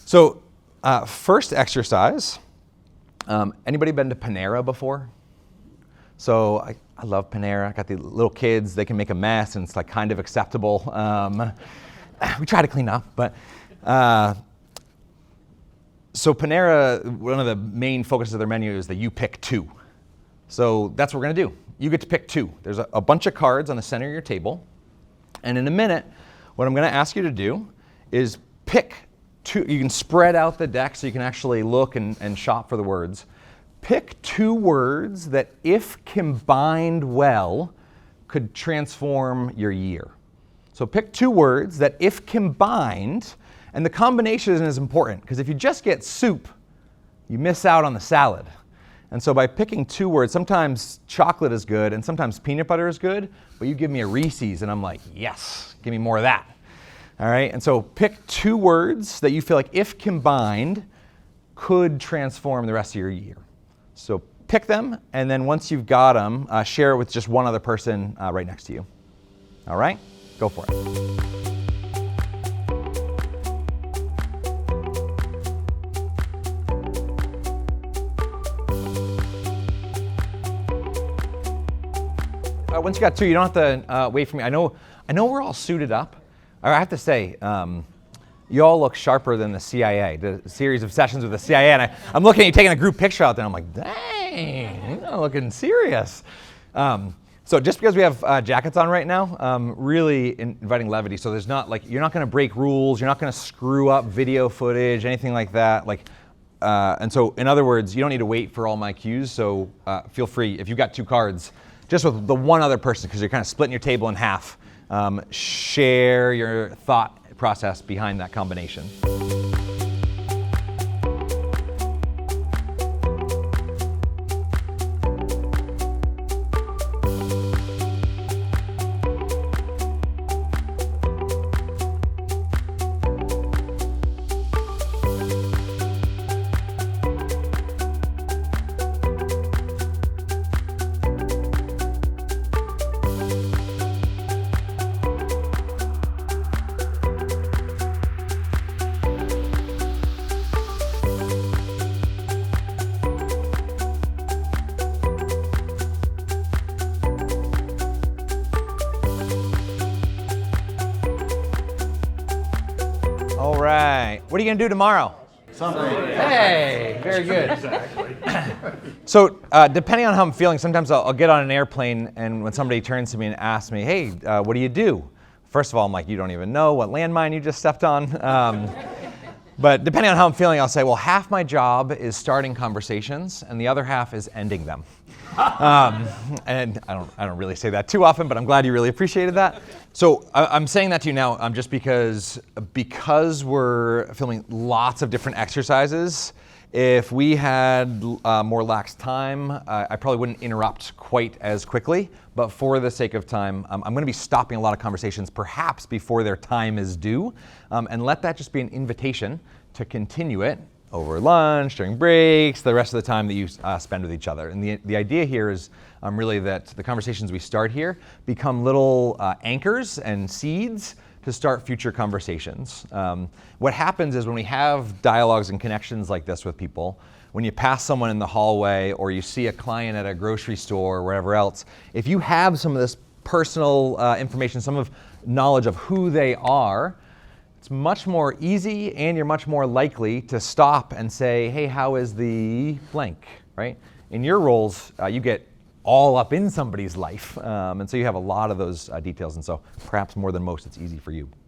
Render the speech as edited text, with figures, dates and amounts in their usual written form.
So first exercise, anybody been to Panera before? So I love Panera. I got the little kids, they can make a mess and it's like kind of acceptable. We try to clean up, but so Panera, one of the main focuses of their menu is that you pick two. So that's what we're gonna do. You get to pick two. There's a bunch of cards on the center of your table. And in a minute, what I'm gonna ask you to do is pick two. You can spread out the deck so you can actually look and shop for the words. Pick two words that, if combined well, could transform your year. So pick two words that, if combined, and the combination is important, because if you just get soup, you miss out on the salad. And so by picking two words, sometimes chocolate is good and sometimes peanut butter is good, but you give me a Reese's and I'm like, yes, give me more of that. All right, and so pick two words that you feel like, if combined, could transform the rest of your year. So pick them, and then once you've got them, share it with just one other person right next to you. All right, go for it. Once you got two, you don't have to wait for me. I know we're all suited up. I have to say, you all look sharper than the CIA. The series of sessions with the CIA, and I'm looking at you taking a group picture out there, and I'm like, dang, you're looking serious. So just because we have jackets on right now, really inviting levity. So there's not like, you're not going to break rules, you're not going to screw up video footage, anything like that. And so in other words, you don't need to wait for all my cues. So feel free, if you've got two cards, just with the one other person, because you're kind of splitting your table in half, share your thought process behind that combination. All right, what are you gonna do tomorrow? Something. Hey, very good. Exactly. So depending on how I'm feeling, sometimes I'll get on an airplane, and when somebody turns to me and asks me, hey, what do you do? First of all, I'm like, you don't even know what landmine you just stepped on. But depending on how I'm feeling, I'll say, well, half my job is starting conversations, and the other half is ending them. And I don't really say that too often, but I'm glad you really appreciated that. So I'm saying that to you now just because we're filming lots of different exercises. If we had more lax time, I probably wouldn't interrupt quite as quickly. But for the sake of time, I'm going to be stopping a lot of conversations, perhaps before their time is due, and let that just be an invitation to continue it over lunch, during breaks, the rest of the time that you spend with each other. And the idea here is really that the conversations we start here become little anchors and seeds to start future conversations. What happens is when we have dialogues and connections like this with people, when you pass someone in the hallway or you see a client at a grocery store or wherever else, if you have some of this personal information, some of knowledge of who they are, it's much more easy, and you're much more likely to stop and say, hey, how is the blank, right? In your roles, you get all up in somebody's life, and so you have a lot of those details, and so perhaps more than most, it's easy for you.